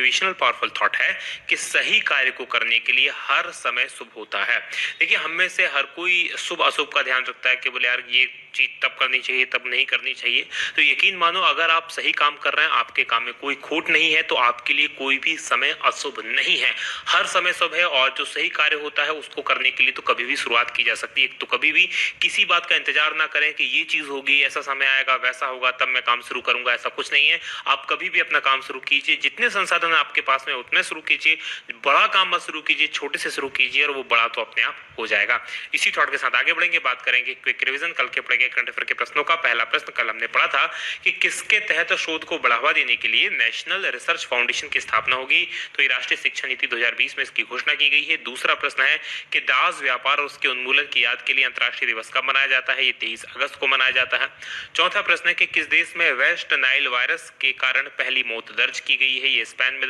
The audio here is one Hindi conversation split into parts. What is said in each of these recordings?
मोटिवेशनल पावरफुल थॉट है कि सही कार्य को करने के लिए हर समय शुभ होता है। देखिए, हम में से हर कोई शुभ अशुभ का ध्यान रखता है कि बोले यार ये चीज तब करनी चाहिए, तब नहीं करनी चाहिए। तो यकीन मानो, अगर आप सही काम कर रहे हैं, आपके काम में कोई खोट नहीं है, तो आपके लिए कोई भी समय अशुभ नहीं है। हर समय शुभ है, और जो सही कार्य होता है उसको करने के लिए तो कभी भी शुरुआत की जा सकती है। तो कभी भी किसी बात का इंतजार ना करें कि ये चीज होगी, ऐसा समय आएगा, वैसा होगा, तब मैं काम शुरू करूंगा। ऐसा कुछ नहीं है। आप कभी भी अपना काम शुरू कीजिए, जितने संसाधन आपके पास में उतने शुरू कीजिए। बड़ा काम मत शुरू कीजिए, छोटे से शुरू कीजिए, और वो बड़ा तो अपने आप हो जाएगा। इसी थॉट के साथ आगे बढ़ेंगे, बात करेंगे क्विक रिवीजन कल के पढ़ेंगे करंट अफेयर के प्रश्नों का। पहला प्रश्न कल हमने पढ़ा था कि किसके तहत शोध को बढ़ावा देने के लिए नेशनल रिसर्च फाउंडेशन की स्थापना होगी। तो ये राष्ट्रीय शिक्षा नीति 2020 में इसकी घोषणा की गई है। दूसरा प्रश्न है कि दास व्यापार और उसके उन्मूलन की याद के लिए अंतर्राष्ट्रीय दिवस कब मनाया जाता है। ये 23 अगस्त को मनाया जाता है। चौथा प्रश्न है कि किस देश में वेस्ट नाइल वायरस के कारण पहली मौत दर्ज की गई है। ये स्पेन में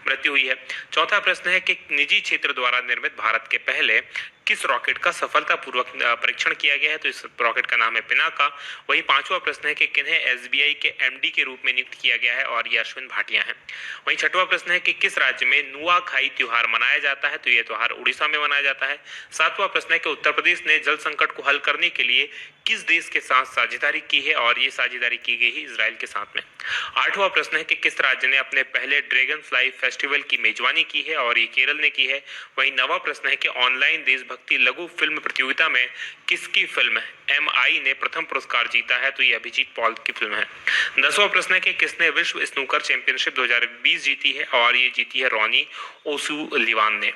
मृत्यु हुई है। चौथा प्रश्न है कि निजी क्षेत्र द्वारा निर्मित भारत के पहले किस रॉकेट का सफलतापूर्वक परीक्षण किया गया है। तो इस रॉकेट का नाम है पिनाका। वही पांचवा प्रश्न है कि किन्हें एसबीआई के एमडी के रूप में नियुक्त किया गया है, और ये अश्विन भाटिया हैं। वही छठवां प्रश्न है कि किस राज्य में नुआखाई त्योहार मनाया जाता है। तो ये त्योहार उड़ीसा में मनाया जाता है। सातवां प्रश्न है कि उत्तर प्रदेश ने जल संकट को हल करने के लिए किस देश के साथ साझेदारी की है, और ये साझेदारी की गई है इजराइल के साथ में। आठवां प्रश्न है कि किस राज्य ने अपने पहले ड्रैगन फ्लाई फेस्टिवल की मेजबानी की है, और ये केरल ने की है। वही नवा प्रश्न है कि ऑनलाइन देशभक्ति लघु फिल्म प्रतियोगिता में किसकी फिल्म एमआई ने प्रथम पुरस्कार जीता है। तो ये अभिजीत पॉल की फिल्म है। 10वां प्रश्न है कि किसने विश्व स्नूकर चैंपियनशिप 2020 जीती है, और ये जीती है रॉनी ओसुलिवान ने।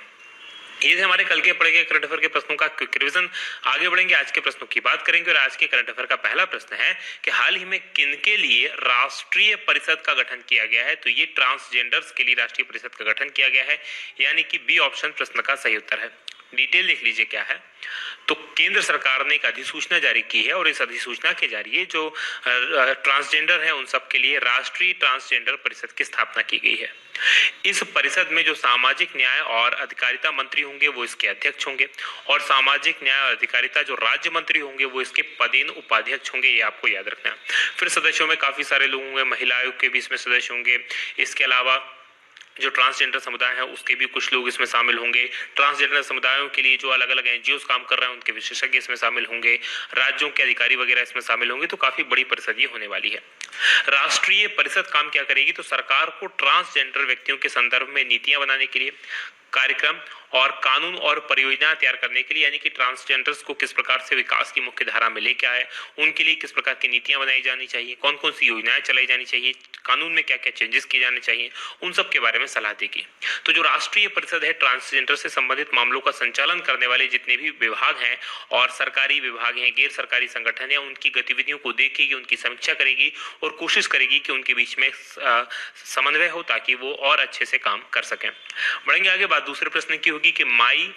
ये हमारे कल के पढ़े गए करंट अफेयर के प्रश्नों का क्विक रिवीजन। आगे बढ़ेंगे, आज के प्रश्नों की बात करेंगे। और आज के करंट अफेयर का पहला प्रश्न है कि हाल ही में किनके लिए राष्ट्रीय परिषद का गठन किया गया है। तो ये ट्रांसजेंडर्स के लिए राष्ट्रीय परिषद का गठन किया गया है, यानी कि बी ऑप्शन प्रश्न का सही उत्तर है। डिटेल देख लीजिए क्या है। तो केंद्र सरकार ने एक अधिसूचना जारी की है, और इस अधिसूचना के जरिए जो ट्रांसजेंडर है उन सब के लिए राष्ट्रीय ट्रांसजेंडर परिषद की स्थापना की गई है। इस परिषद में जो सामाजिक न्याय और अधिकारिता मंत्री होंगे वो इसके अध्यक्ष होंगे, और सामाजिक न्याय और अधिकारिता जो राज्य मंत्री होंगे वो इसके पदेन उपाध्यक्ष होंगे। ये आपको याद रखना है। फिर सदस्यों में काफी सारे लोग होंगे, महिला आयोग के भी इसमें सदस्य होंगे। इसके अलावा जो ट्रांसजेंडर समुदाय है उसके भी कुछ लोग इसमें शामिल होंगे। ट्रांसजेंडर समुदायों के लिए जो अलग अलग एनजीओ काम कर रहे हैं उनके विशेषज्ञ इसमें शामिल होंगे। राज्यों के अधिकारी वगैरह इसमें शामिल होंगे। तो काफी बड़ी परिषद ये होने वाली है। राष्ट्रीय परिषद काम क्या करेगी, तो सरकार को ट्रांसजेंडर व्यक्तियों के संदर्भ में नीतियां बनाने के लिए, कार्यक्रम और कानून और परियोजनाएं तैयार करने के लिए, यानी कि ट्रांसजेंडर्स को किस प्रकार से विकास की मुख्य धारा में लेके आए, उनके लिए किस प्रकार की नीतियां बनाई जानी चाहिए, कौन कौन सी योजनाएं चलाई जानी चाहिए, कानून में क्या क्या चेंजेस किए जाने चाहिए, उन सब के बारे में सलाह देगी। तो जो राष्ट्रीय परिषद है, ट्रांसजेंडर से संबंधित मामलों का संचालन करने वाले जितने भी विभाग हैं और सरकारी विभाग हैं, गैर सरकारी संगठन है, उनकी गतिविधियों को देखेगी, उनकी समीक्षा करेगी और कोशिश करेगी कि उनके बीच में समन्वय हो ताकि वो और अच्छे से काम कर सकें। बढ़ेंगे आगे। बात दूसरे प्रश्न की होगी कि माई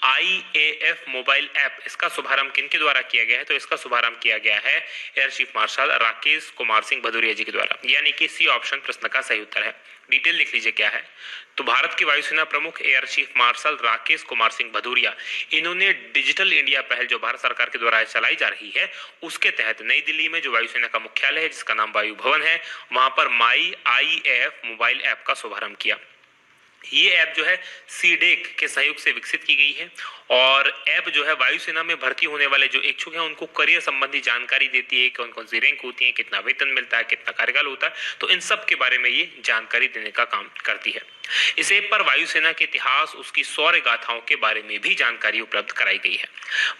IAF मोबाइल ऐप, इसका शुभारंभ किनके द्वारा किया गया है। तो इसका शुभारंभ किया गया है air chief marshal Rakesh Kumar Singh Bhadauria ji के द्वारा, यानी कि सी ऑप्शन प्रश्न का सही उत्तर है। डिटेल लिख लीजिए क्या है। तो भारत की वायुसेना प्रमुख air chief marshal Rakesh Kumar Singh Bhadauria, इन्होंने डिजिटल इंडिया पहल जो भारत सरकार के द्वारा चलाई जा रही है उसके तहत नई दिल्ली में जो वायुसेना का मुख्यालय है जिसका नाम वायु भवन है, वहां पर माई IAF मोबाइल ऐप का शुभारंभ किया। ये ऐप जो है सीडेक के सहयोग से विकसित की गई है, और ऐप जो है वायुसेना में भर्ती होने वाले जो इच्छुक हैं उनको करियर संबंधी जानकारी देती है, कौन कौन सी रैंक होती है, कितना वेतन मिलता है, कितना कार्यकाल होता है। तो इन सब के बारे में ये जानकारी देने का काम करती है। इस ऐप पर वायुसेना के इतिहास, उसकी शौर्य गाथाओं के बारे में भी जानकारी उपलब्ध कराई गई है।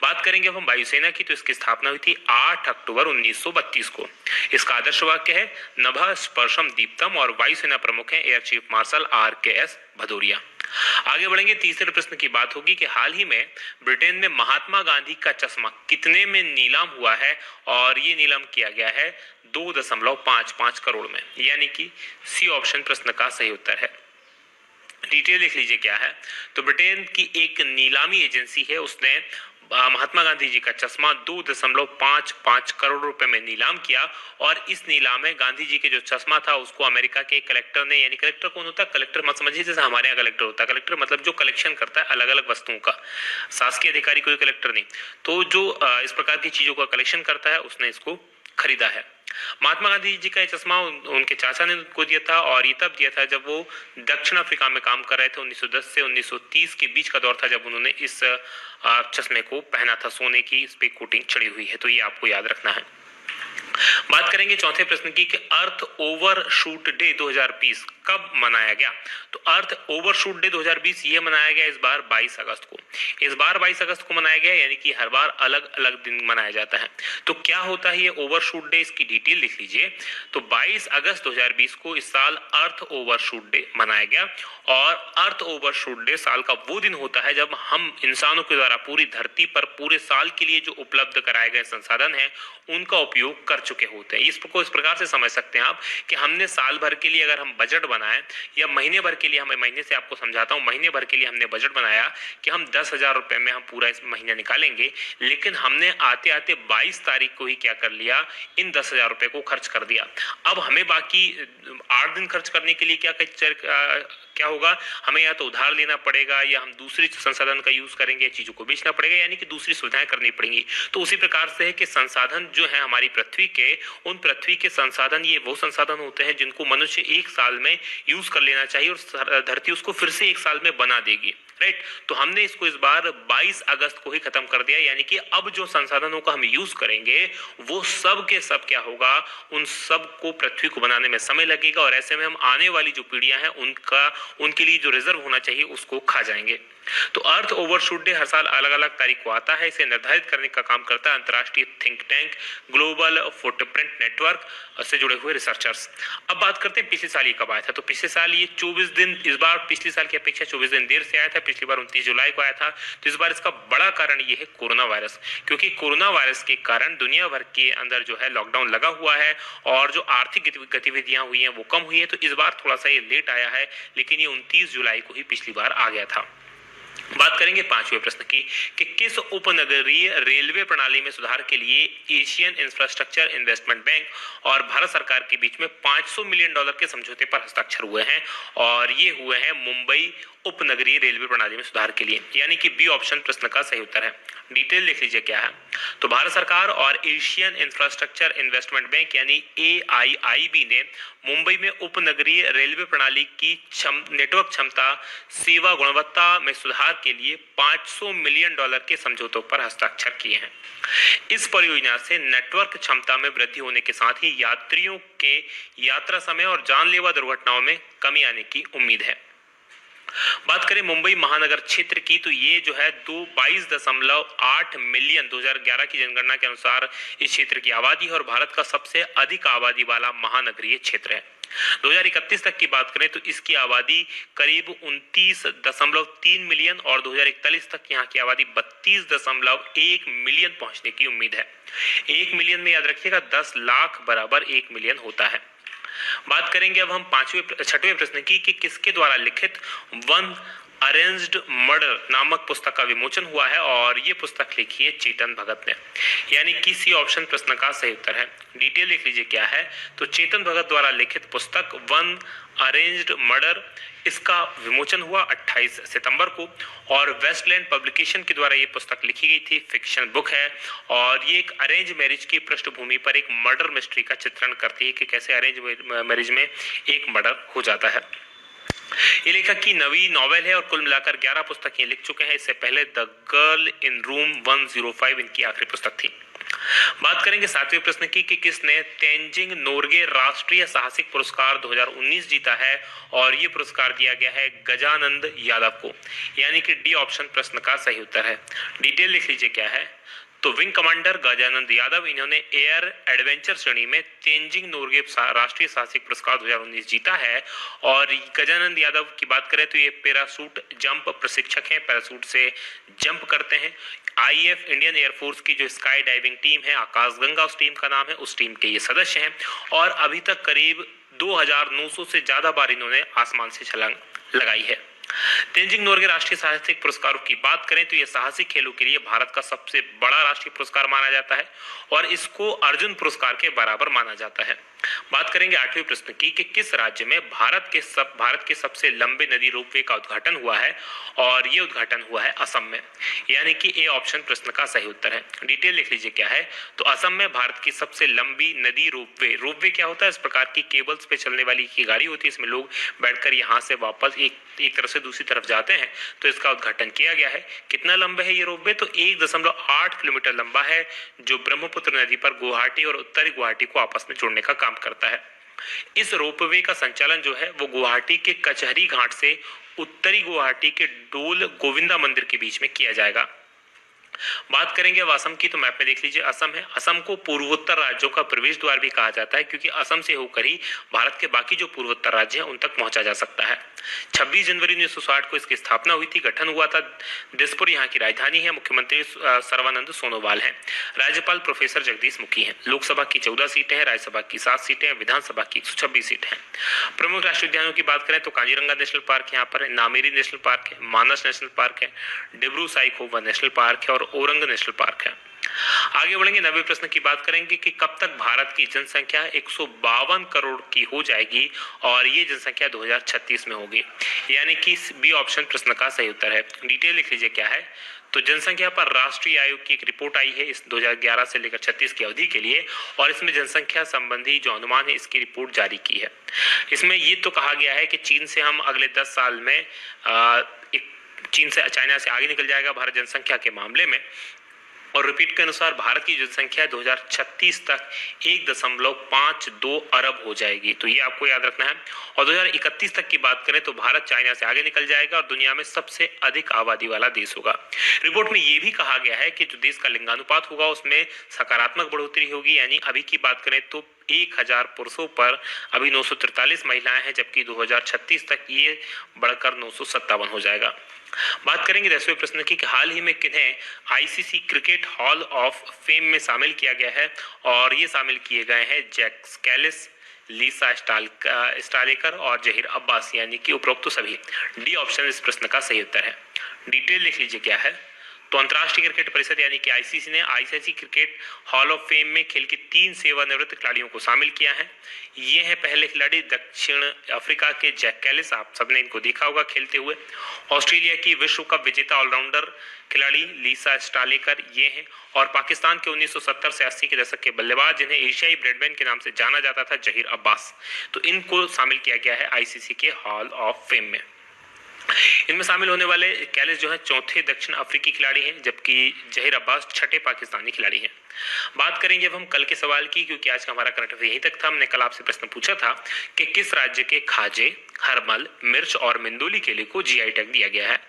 बात करेंगे अब हम वायुसेना की, तो इसकी स्थापना हुई थी 8 अक्टूबर 1932 को। इसका आदर्श वाक्य है नभः स्पर्शम दीप्तम, और वायुसेना प्रमुख हैं air chief martial RKS Bhadauria. आगे बढ़ेंगे। तीसरे प्रश्न की बात होगी कि हाल ही में ब्रिटेन में महात्मा गांधी का चश्मा कितने में नीलाम हुआ है, और ये नीलाम किया गया है 2.55 करोड़ में, यानी कि सी ऑप्शन प्रश्न का सही उत्तर है। डिटेल देख लीजिए क्या है। तो ब्रिटेन की एक नीलामी एजेंसी है, उसने महात्मा गांधी जी का चश्मा 2.55 करोड़ रुपए में नीलाम किया, और इस नीलाम में गांधी जी के जो चश्मा था उसको अमेरिका के कलेक्टर ने, यानी कलेक्टर कौन होता है, कलेक्टर मत समझिए जैसे हमारे यहाँ कलेक्टर होता है, कलेक्टर मतलब जो कलेक्शन करता है अलग अलग वस्तुओं का, शासकीय अधिकारी कोई कलेक्टर नहीं, तो जो इस प्रकार की चीजों का कलेक्शन करता है उसने इसको खरीदा है। महात्मा गांधी जी का ये चश्मा उनके चाचा ने उनको दिया था और ये तब दिया था जब वो दक्षिण अफ्रीका में काम कर रहे थे। 1910 से 1930 के बीच का दौर था जब उन्होंने इस चश्मे को पहना था। सोने की इस पे कोटिंग चढ़ी हुई है, तो ये आपको याद रखना है। बात करेंगे चौथे प्रश्न की कि अर्थ ओवरशूट डे 2020 कब मनाया गया। तो अर्थ ओवरशूट डे 2020 ये मनाया गया इस बार 22 अगस्त को। इस बार 22 अगस्त को मनाया गया, यानी कि हर बार अलग अलग दिन मनाया जाता है। तो क्या होता है ये ओवरशूट डे, इसकी डिटेल लिख लीजिए। तो 22 अगस्त 2020 को इस साल अर्थ ओवरशूट डे मनाया गया। और अर्थ ओवरशूट डे साल का वो दिन होता है जब हम इंसानों के द्वारा पूरी धरती पर पूरे साल के लिए जो उपलब्ध कराए गए संसाधन हैं उनका उपयोग कर चुके होते हैं। इसको इस प्रकार से समझ सकते हैं आप कि हमने साल भर के लिए अगर हम बजट बनाएं या महीने भर के लिए, हमें महीने से आपको समझाता हूं, महीने भर के लिए हमने बजट बनाया कि हम 10,000 रुपए में हम पूरा इस महीना निकालेंगे, लेकिन हमने आते आते 22 तारीख को ही क्या कर लिया, इन 10,000 रुपए को खर्च कर दिया। अब हमें बाकी 8 दिन खर्च करने के लिए क्या होगा, हमें या तो उधार लेना पड़ेगा या हम दूसरी संसाधन का यूज करेंगे, चीजों को बेचना पड़ेगा, यानी कि दूसरी सुविधाएं करनी पड़ेंगी। तो उसी प्रकार से है कि संसाधन जो है हमारी पृथ्वी के, उन पृथ्वी के संसाधन ये वो संसाधन होते हैं जिनको मनुष्य एक साल में यूज कर लेना चाहिए और धरती उसको फिर से एक साल में बना देगी। राइट, तो हमने इसको इस बार 22 अगस्त को ही खत्म कर दिया, यानी कि अब जो संसाधनों का हम यूज करेंगे वो सब के सब क्या होगा, उन सब को पृथ्वी को बनाने में समय लगेगा और ऐसे में हम आने वाली जो पीढ़ियां हैं उनके लिए जो रिजर्व होना चाहिए उसको खा जाएंगे। तो अर्थ ओवरशूट डे हर साल अलग अलग तारीख को आता है। इसे निर्धारित करने का काम करता है अंतर्राष्ट्रीय think tank global footprint network से जुड़े हुए रिसर्चर्स। अब बात करते हैं पिछले साल ये कब आया था। तो पिछले साल ये 24 दिन, इस बार पिछले साल की अपेक्षा 24 दिन देर से आया था। पिछली बार 29 जुलाई को आया था। तो इस बार इसका बड़ा कारण ये है कोरोना वायरस, क्योंकि कोरोना वायरस के कारण दुनिया भर के अंदर जो है लॉकडाउन लगा हुआ है और जो आर्थिक गतिविधियां हुई हैं वो कम हुई है। तो इस बार थोड़ा सा ये लेट आया है, लेकिन ये 29 जुलाई को ही पिछली बार आ गया था। बात करेंगे पांचवें प्रश्न की कि किस उपनगरीय रेलवे प्रणाली में सुधार के लिए एशियन इंफ्रास्ट्रक्चर इन्वेस्टमेंट बैंक और भारत सरकार के बीच में $500 मिलियन के समझौते पर हस्ताक्षर हुए हैं। और ये हुए हैं मुंबई उपनगरीय रेलवे प्रणाली में सुधार के लिए, यानी कि बी ऑप्शन प्रश्न का सही उत्तर है। डिटेल लिख लीजिए क्या है। तो भारत सरकार और एशियन इंफ्रास्ट्रक्चर इन्वेस्टमेंट बैंक यानी AIIB ने मुंबई में उपनगरीय रेलवे प्रणाली की नेटवर्क क्षमता, सेवा गुणवत्ता में सुधार के लिए $500 मिलियन के समझौतों पर हस्ताक्षर किए हैं। इस परियोजना से नेटवर्क क्षमता में वृद्धि होने के साथ ही यात्रियों के यात्रा समय और जानलेवा दुर्घटनाओं में कमी आने की उम्मीद है। बात करें मुंबई महानगर क्षेत्र की, तो ये जो है 22.8 मिलियन 2011 की जनगणना के अनुसार इस क्षेत्र की आबादी है और भारत का सबसे अधिक आबादी वाला महानगरीय क्षेत्र है। 2031 तक की बात करें तो इसकी आबादी करीब 29.3 मिलियन और 2041 तक यहाँ की आबादी 32.1 मिलियन पहुंचने की उम्मीद है। 1 मिलियन में याद रखिएगा 10 लाख बराबर 1 मिलियन होता है। बात करेंगे अब हम छठवें प्रश्न की कि किसके द्वारा लिखित वन अरेंज्ड मर्डर नामक पुस्तक का विमोचन हुआ है। और ये पुस्तक लिखी है चेतन भगत ने, यानी कि सी ऑप्शन प्रश्न का सही उत्तर है। डिटेल लिख लीजिए क्या है। तो चेतन भगत द्वारा लिखित पुस्तक वन अरेंज्ड मर्डर, इसका विमोचन हुआ 28 सितंबर को और वेस्टलैंड पब्लिकेशन के द्वारा ये पुस्तक लिखी गई थी। फिक्शन बुक है और ये एक अरेंज मैरिज की पृष्ठभूमि पर एक मर्डर मिस्ट्री का चित्रण करती है कि कैसे अरेंज मैरिज में एक मर्डर हो जाता है। ये लेखक की नवी नॉवेल है और कुल मिलाकर 11 पुस्तकें लिख चुके हैं। इससे पहले द गर्ल इन रूम 105 इनकी आखिरी पुस्तक थी। बात करेंगे सातवें प्रश्न की कि किसने तेंजिंग नोर्गे राष्ट्रीय साहसिक पुरस्कार 2019 जीता है। और ये पुरस्कार दिया गया है गजानंद यादव को, यानी कि डी ऑप्शन प्रश्न का सही उत्तर है। डिटेल लिख लीजिए क्या है। तो विंग कमांडर गजानंद यादव, इन्होंने एयर एडवेंचर श्रेणी में तेंजिंग नोर्गे राष्ट्रीय साहसिक पुरस्कार 2019 जीता है। और गजानंद यादव की बात करें तो ये पैराशूट जंप प्रशिक्षक हैं, पैराशूट से जंप करते हैं। IAF इंडियन एयरफोर्स की जो स्काई डाइविंग टीम है, आकाशगंगा उस टीम का नाम है, उस टीम के ये सदस्य हैं। और अभी तक करीब 2900 से ज्यादा बार इन्होंने आसमान से छलांग लगाई है। तेंजिंग नोर्गे राष्ट्रीय साहसिक पुरस्कारों की बात करें तो यह साहसिक खेलों के लिए भारत का सबसे बड़ा राष्ट्रीय पुरस्कार माना जाता है और इसको अर्जुन पुरस्कार के बराबर माना जाता है। बात करेंगे 8वें प्रश्न की कि किस राज्य में भारत के सबसे लंबे नदी रोपवे का उद्घाटन हुआ है, और ये उद्घाटन हुआ है असम में, यानी कि ए ऑप्शन प्रश्न का सही उत्तर है। डिटेल लिख लीजिए क्या है, तो असम में भारत की सबसे लंबी नदी रोपवे क्या होता है, इस प्रकार की केबल्स पे चलने वाली की गाड़ी होती है, इसमें लोग बैठकर यहाँ से वापस एक तरफ से दूसरी तरफ जाते हैं, तो इसका उद्घाटन किया गया है। कितना लंबा है ये रोपवे, तो 1.8 किलोमीटर लंबा है, जो ब्रह्मपुत्र नदी पर गुवाहाटी और उत्तरी गुवाहाटी को आपस में जोड़ने का काम करता है। इस रोपवे का संचालन जो है वो गुवाहाटी के कचहरी घाट से उत्तरी गुवाहाटी के डोल गोविंदा मंदिर के बीच में किया जाएगा। बात करेंगे अब असम की, तो मैप में देख लीजिए असम है। असम को पूर्वोत्तर राज्यों का प्रवेश द्वार भी कहा जाता है, क्योंकि असम से होकर ही भारत के बाकी जो पूर्वोत्तर राज्य हैं उन तक पहुंचा जा सकता है। 26 जनवरी 1960 को इसकी स्थापना हुई थी, गठन हुआ था। दिसपुर यहाँ की राजधानी है। मुख्यमंत्री सर्बानंद सोनोवाल हैं। राज्यपाल प्रोफेसर जगदीश मुखी हैं। लोकसभा की 14 सीटें हैं, राज्यसभा की 7 सीटें हैं, विधानसभा की 126 सीटें हैं। प्रमुख राष्ट्रीय उद्यानों की बात करें तो काजीरंगा नेशनल पार्क यहाँ पर है, नामेरी नेशनल पार्क है, मानस नेशनल पार्क है, डिब्रू साइखोवा नेशनल पार्क है और औरंग नेशनल पार्क है। आगे बढ़ेंगे 90 प्रश्न की बात करेंगे कि कब तक भारत की जनसंख्या 152 करोड़ की हो जाएगी, और ये जनसंख्या 2036 में होगी, यानी कि बी ऑप्शन प्रश्न का सही उत्तर है। डिटेल लिख लीजिए क्या है, तो जनसंख्या पर राष्ट्रीय आयोग की एक रिपोर्ट आई है इस 2011 से लेकर 36 की अवधि के लिए, और इसमें जनसंख्या संबंधी जो अनुमान है इसकी रिपोर्ट जारी की है। इसमें ये तो कहा गया है कि चीन से हम अगले 10 साल में चाइना से आगे निकल जाएगा भारत जनसंख्या के मामले में, और रिपोर्ट के अनुसार भारत की जनसंख्या 2036 तक 1.52 अरब हो जाएगी, तो ये आपको याद रखना है। और 2031 तक की बात करें तो भारत चाइना से आगे निकल जाएगा और दुनिया में सबसे अधिक आबादी वाला देश होगा। रिपोर्ट में ये भी कहा गया है कि जो देश का लिंगानुपात होगा उसमें सकारात्मक बढ़ोतरी होगी, यानी अभी की बात करें तो 1000 पुरुषों पर अभी 943 महिलाएं हैं, जबकि 2036 तक ये बढ़कर 957 हो जाएगा। बात करेंगे 10वें प्रश्न की कि हाल ही में किन्हें ICC cricket hall of fame में शामिल किया गया है, और ये शामिल किए गए हैं जैक कैलिस, लीसा स्टालेकर और जहीर अब्बास, यानी कि उपरोक्त सभी। डी ऑप्शन इस प्रश्न का सही उत्तर है। डिटेल लिख लीजिए क्या है, तो अंतर्राष्ट्रीय क्रिकेट परिषद यानी कि आईसीसी ने ICC cricket hall of fame में खेल के 3 सेवानिवृत्त खिलाड़ियों को शामिल किया है। ये है पहले खिलाड़ी दक्षिण अफ्रीका के जैक कैलिस, आप सबने इनको देखा होगा खेलते हुए। ऑस्ट्रेलिया की विश्व कप विजेता ऑलराउंडर खिलाड़ी लीसा स्टालेकर ये हैं, और पाकिस्तान के 1970 से 80 के दशक के बल्लेबाज जिन्हें एशियाई ब्रेडमैन के नाम से जाना जाता था, जहीर अब्बास, तो इनको शामिल किया गया है आईसीसी के हॉल ऑफ फेम में। इनमें शामिल होने वाले कैलिस जो है 4थे दक्षिण अफ्रीकी खिलाड़ी हैं, जबकि जहीर अब्बास 6ठे पाकिस्तानी खिलाड़ी हैं। बात करेंगे अब हम कल के सवाल की, क्योंकि आज का हमारा करंट अफेयर यहीं तक था। हमने कल आपसे प्रश्न पूछा था कि किस राज्य के खाजे, हरमल, मिर्च और मिंदोली केले को जीआई टैग दिया गया है,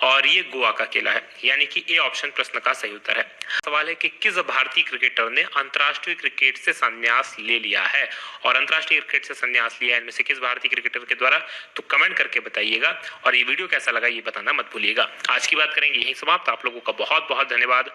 और ये गोवा का केला है, यानी कि ए ऑप्शन प्रश्न का सही उत्तर है। सवाल है कि किस भारतीय क्रिकेटर ने अंतर्राष्ट्रीय क्रिकेट से संन्यास ले लिया है, और अंतर्राष्ट्रीय क्रिकेट से संन्यास लिया है इनमें से किस भारतीय क्रिकेटर के द्वारा, तो कमेंट करके बताइएगा, और ये वीडियो कैसा लगा ये बताना मत भूलिएगा। आज की बात करेंगे यहीं समाप्त। आप लोगों का बहुत बहुत धन्यवाद।